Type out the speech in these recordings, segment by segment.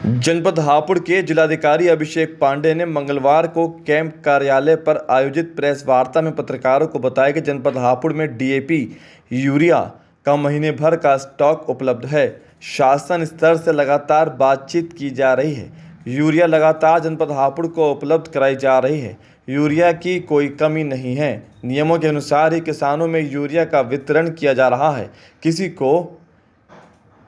जनपद हापुड़ के जिलाधिकारी अभिषेक पांडे ने मंगलवार को कैंप कार्यालय पर आयोजित प्रेस वार्ता में पत्रकारों को बताया कि जनपद हापुड़ में डीएपी यूरिया का महीने भर का स्टॉक उपलब्ध है। शासन स्तर से लगातार बातचीत की जा रही है। यूरिया लगातार जनपद हापुड़ को उपलब्ध कराई जा रही है। यूरिया की कोई कमी नहीं है। नियमों के अनुसार ही किसानों में यूरिया का वितरण किया जा रहा है। किसी को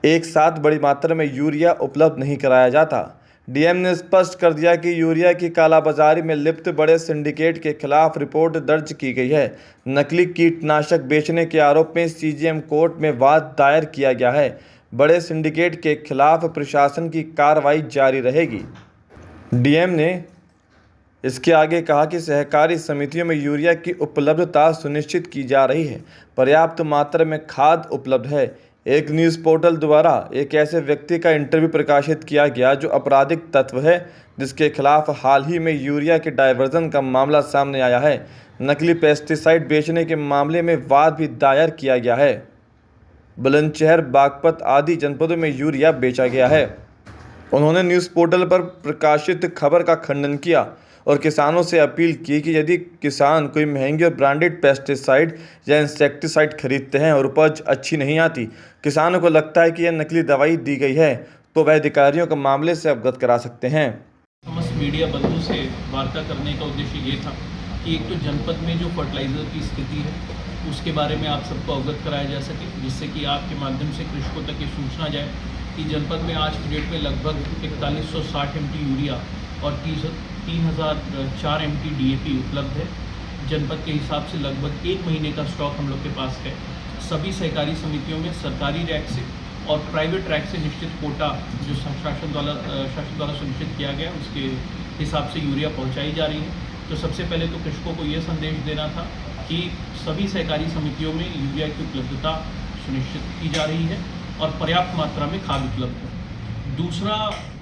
एक साथ बड़ी मात्रा में यूरिया उपलब्ध नहीं कराया जाता। डीएम ने स्पष्ट कर दिया कि यूरिया की कालाबाजारी में लिप्त बड़े सिंडिकेट के खिलाफ रिपोर्ट दर्ज की गई है। नकली कीटनाशक बेचने के आरोप में सीजीएम कोर्ट में वाद दायर किया गया है। बड़े सिंडिकेट के खिलाफ प्रशासन की कार्रवाई जारी रहेगी। डीएम ने इसके आगे कहा कि सहकारी समितियों में यूरिया की उपलब्धता सुनिश्चित की जा रही है। पर्याप्त मात्रा में खाद उपलब्ध है। एक न्यूज़ पोर्टल द्वारा एक ऐसे व्यक्ति का इंटरव्यू प्रकाशित किया गया जो आपराधिक तत्व है, जिसके खिलाफ हाल ही में यूरिया के डायवर्जन का मामला सामने आया है। नकली पेस्टिसाइड बेचने के मामले में वाद भी दायर किया गया है। बुलंदशहर, बागपत आदि जनपदों में यूरिया बेचा गया है। उन्होंने न्यूज़ पोर्टल पर प्रकाशित खबर का खंडन किया और किसानों से अपील की कि यदि किसान कोई महंगे और ब्रांडेड पेस्टिसाइड या इंसेक्टिसाइड खरीदते हैं और उपज अच्छी नहीं आती, किसानों को लगता है कि यह नकली दवाई दी गई है, तो वह अधिकारियों को मामले से अवगत करा सकते हैं। समस्त मीडिया बंधु से वार्ता करने का उद्देश्य ये था कि एक तो जनपद में जो फर्टिलाइज़र की स्थिति है उसके बारे में आप सबको अवगत कराया जा सके, जिससे कि आपके माध्यम से कृषकों तक ये सूचना जाए कि जनपद में आज की डेट में लगभग 4160 MT यूरिया और 3004 MT DAP उपलब्ध है। जनपद के हिसाब से लगभग 1 महीने का स्टॉक हम लोग के पास है। सभी सहकारी समितियों में सरकारी रैक से और प्राइवेट रैक से निश्चित कोटा जो शासन द्वारा सुनिश्चित किया गया उसके हिसाब से यूरिया पहुंचाई जा रही है। तो सबसे पहले तो कृषकों को ये संदेश देना था कि सभी सहकारी समितियों में यूरिया की उपलब्धता सुनिश्चित की जा रही है और पर्याप्त मात्रा में खाद उपलब्ध है। दूसरा,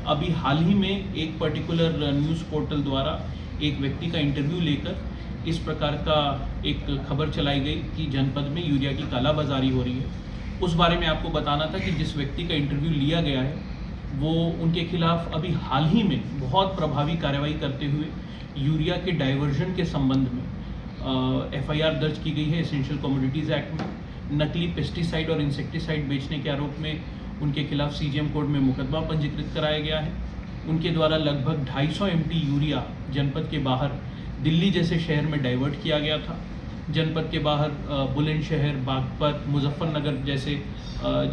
अभी हाल ही में एक पर्टिकुलर न्यूज़ पोर्टल द्वारा एक व्यक्ति का इंटरव्यू लेकर इस प्रकार का एक खबर चलाई गई कि जनपद में यूरिया की कालाबाजारी हो रही है। उस बारे में आपको बताना था कि जिस व्यक्ति का इंटरव्यू लिया गया है वो उनके खिलाफ अभी हाल ही में बहुत प्रभावी कार्रवाई करते हुए यूरिया के डाइवर्जन के संबंध में FIR दर्ज की गई है एसेंशियल कमोडिटीज़ एक्ट में। नकली पेस्टिसाइड और इंसेक्टिसाइड बेचने के आरोप में उनके खिलाफ सीजीएम कोर्ट में मुकदमा पंजीकृत कराया गया है। उनके द्वारा लगभग 250 MT यूरिया जनपद के बाहर दिल्ली जैसे शहर में डाइवर्ट किया गया था। जनपद के बाहर बुलंदशहर, बागपत, मुजफ्फरनगर जैसे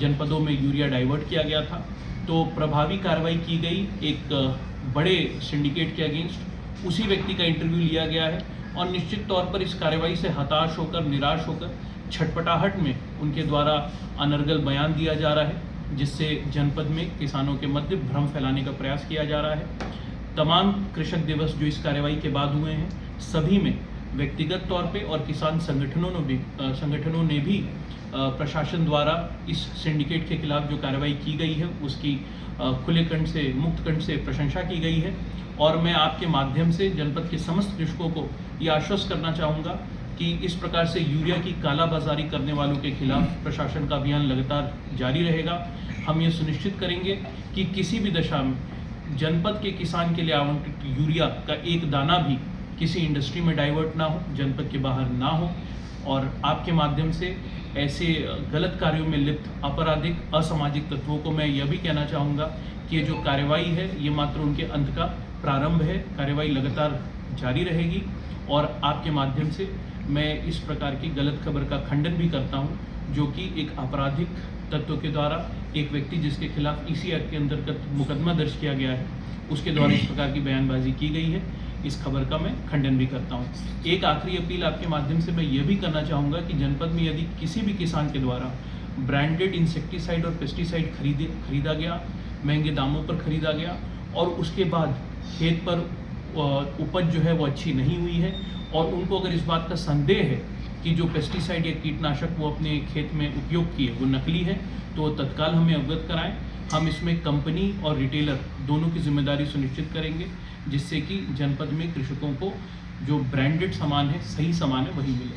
जनपदों में यूरिया डाइवर्ट किया गया था। तो प्रभावी कार्रवाई की गई एक बड़े सिंडिकेट के अगेंस्ट। उसी व्यक्ति का इंटरव्यू लिया गया है और निश्चित तौर पर इस कार्रवाई से हताश होकर, निराश होकर, छटपटाहट में उनके द्वारा अनर्गल बयान दिया जा रहा है, जिससे जनपद में किसानों के मध्य भ्रम फैलाने का प्रयास किया जा रहा है। तमाम कृषक दिवस जो इस कार्रवाई के बाद हुए हैं, सभी में व्यक्तिगत तौर पे और किसान संगठनों ने भी प्रशासन द्वारा इस सिंडिकेट के खिलाफ जो कार्रवाई की गई है उसकी खुले कंठ से, मुक्त कंठ से प्रशंसा की गई है। और मैं आपके माध्यम से जनपद के समस्त कृषकों को ये आश्वस्त करना चाहूँगा कि इस प्रकार से यूरिया की कालाबाजारी करने वालों के खिलाफ प्रशासन का अभियान लगातार जारी रहेगा। हम ये सुनिश्चित करेंगे कि किसी भी दशा में जनपद के किसान के लिए आवंटित यूरिया का एक दाना भी किसी इंडस्ट्री में डाइवर्ट ना हो, जनपद के बाहर ना हो। और आपके माध्यम से ऐसे गलत कार्यों में लिप्त आपराधिक, असामाजिक तत्वों को मैं यह भी कहना चाहूँगा कि ये जो कार्रवाई है ये मात्र उनके अंत का प्रारंभ है। कार्रवाई लगातार जारी रहेगी और आपके माध्यम से मैं इस प्रकार की गलत खबर का खंडन भी करता हूं, जो कि एक आपराधिक तत्व के द्वारा एक व्यक्ति जिसके खिलाफ इसी एक्ट के अंतर्गत मुकदमा दर्ज किया गया है उसके द्वारा इस प्रकार की बयानबाजी की गई है। इस खबर का मैं खंडन भी करता हूं। एक आखिरी अपील आपके माध्यम से मैं ये भी करना चाहूँगा कि जनपद में यदि किसी भी किसान के द्वारा ब्रांडेड इंसेक्टिसाइड और पेस्टिसाइड खरीदा गया, महंगे दामों पर खरीदा गया और उसके बाद खेत पर उपज जो है वो अच्छी नहीं हुई है और उनको अगर इस बात का संदेह है कि जो पेस्टिसाइड या कीटनाशक वो अपने खेत में उपयोग किए वो नकली है, तो तत्काल हमें अवगत कराएं। हम इसमें कंपनी और रिटेलर दोनों की जिम्मेदारी सुनिश्चित करेंगे, जिससे कि जनपद में कृषकों को जो ब्रांडेड सामान है, सही सामान है, वही मिले।